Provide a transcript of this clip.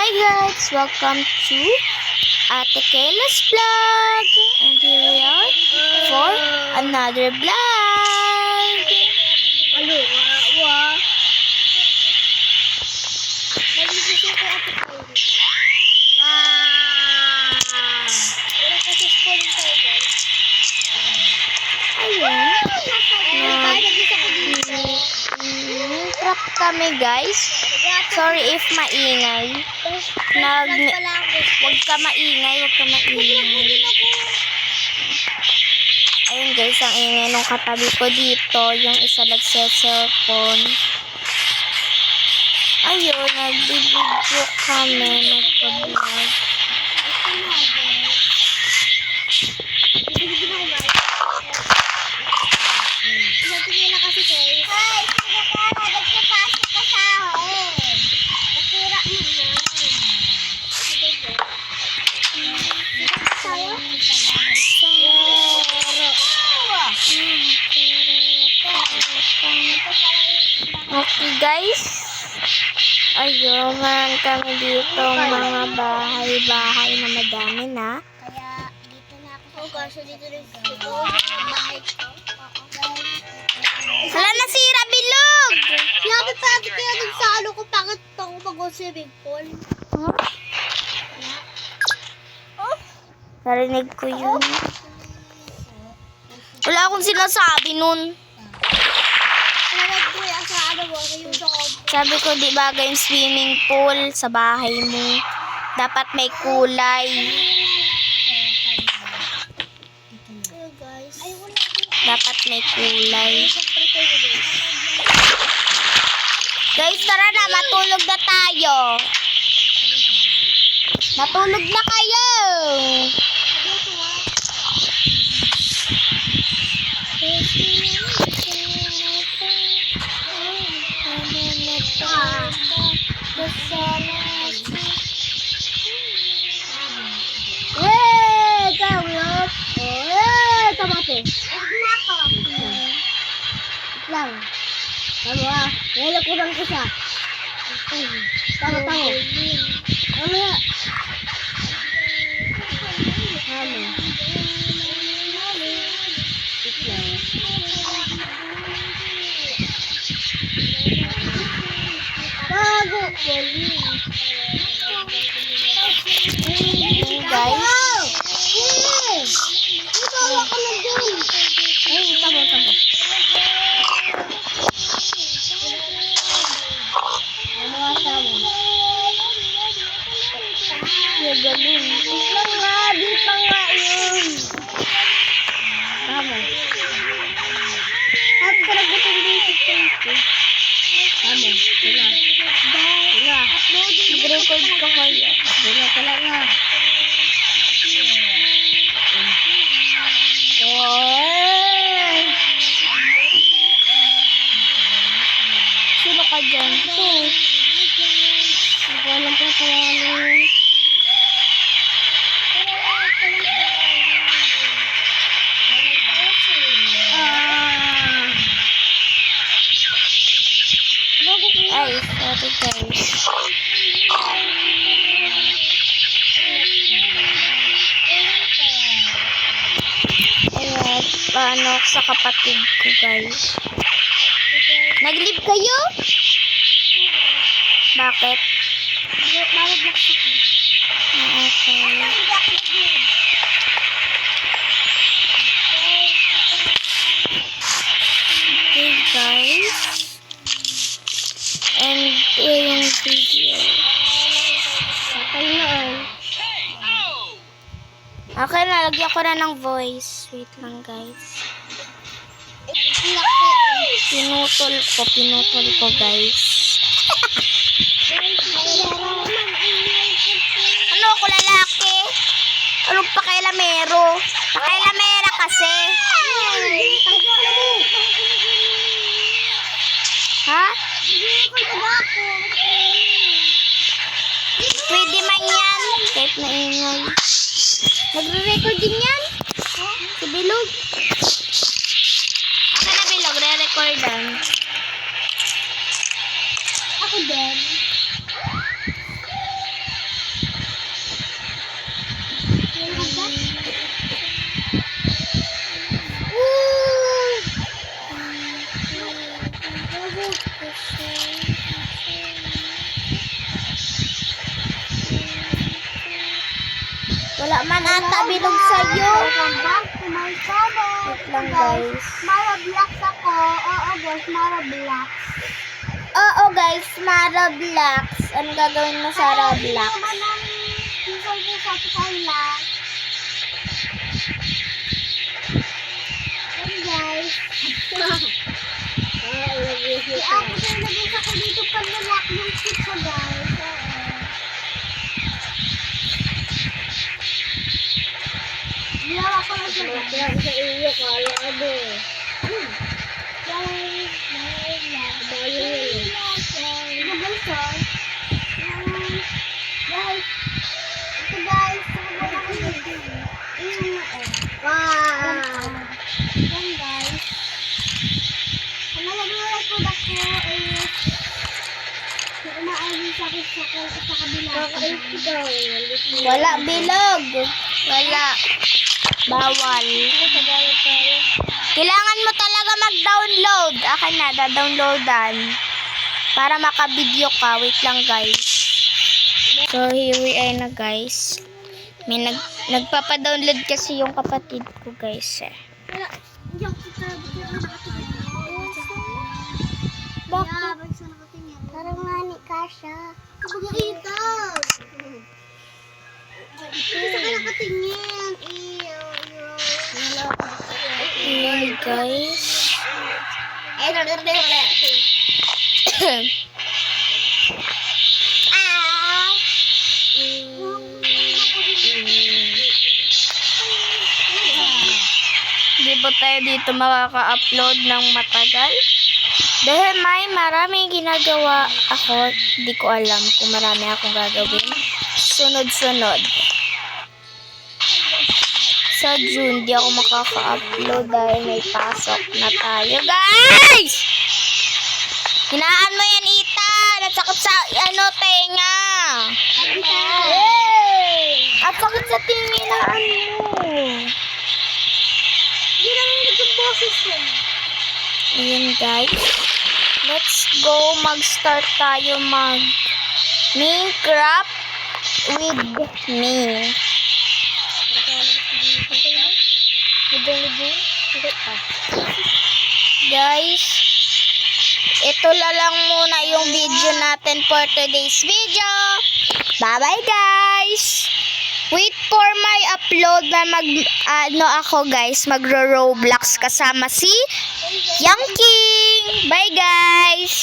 Hi guys, welcome to Ate Kayla's vlog, and here we are for another vlog. Ano? Nagiging ko Ate Kayla. Wala kasi spoon tayo guys. Ayun, trap kami guys. Sorry if maingay. Huwag ka maingay. Ayun guys, ang ingay nung katabi ko dito. Yung isa nagse-cellphone. Ayun, nagbibidyo kami. Nagpa-vlog. Natingin na kasi guys. Ay, sino ka? Nagpapasok ka sa akin. Nasira mo na. Tayo? Okay guys. Ayun, meron kami dito mga bahay-bahay na madami na. Kaya dito na ako. Kasi dito rin yung bahay ko. Hala, nasira bilog! Sinabi pa ate kaya dun sa ano ko bakit ako mag-swimming pool. Narinig ko yun. Wala akong sinasabi nun. Narinig ko yung sa ano mo, yung sa Sabi ko, di bagay yung swimming pool sa bahay mo. Dapat may kulay. guys. Ay, wala. Dapat may kulay. Guys, tara na. Matulog na tayo. Matulog na kayo. Lang. Tama ah. Ngayon ko lang ko siya. Tama. Ano ya? Tama. Bago. Guys. Ito ako na dun. Ay, tamo. Ganun. Lang nga, di pa nga yun. Tamo. At karagutin din si Tito. Tamo. Sila. Mag-record ka kaya. Wala talaga. Sino ka dyan? Hindi alam ko pangalan. Ay, sorry guys. Ayan, paano sa kapatid ko guys. Nag-leave kayo? Bakit? Mabablock sa akin. Okay. Okay guys. And yung video. Patay na. Okay na, lagyan ko na ng voice. Wait lang guys. Pinutol ko guys. Ano ako lalaki? Anong pakailamero? Pakailamera kasi. Ha? Pwede man yan. Kahit naingay. Nagre-record din yan? Si Bilog. Okay na Bilog, re-recordan. Ako din. Wala man ata bilog sa'yo. Welcome back to my channel. Wait lang, guys. Mara Blocks ako. Oo guys, Mara Blocks. Oo guys, Mara Blocks. Ano gagawin mo sa Roblox? Minsan ko sa Thailand. Hey guys. Ako sa ilagay sa ko dito pag nalak yung pizza guys. Ginawa ko lang siya. Sa iyo ka, ano? Wala bilog. Wala. Bawal. Kailangan mo talaga mag-download. Akin na, da-downloadan. Para maka-video ka. Wait lang guys. So, here we are na guys. May nagpapa-download kasi yung kapatid ko guys eh. Bakit? Parang ngani ka siya. Kapag ito. Kasi ka nakatingin. Ayan guys. Di ba tayo dito makaka-upload ng matagal? Dahil may maraming ginagawa ako, di ko alam kung marami akong gagawin. Sunod-sunod. Sa June, di ako makaka-upload dahil may pasok na tayo. Guys! Hinaan mo yan, Ethan! At sakit sa, tenga! At sakit sa tinginaan mo. Hindi naman nag-boses yun. Ayan, guys. Let's go. Mag-start tayo Minecraft with me. Guys, ito lang muna yung video natin for today's video. Bye-bye, guys! Wait for my upload na ako guys, magro-Roblox kasama si Young King. Bye, guys!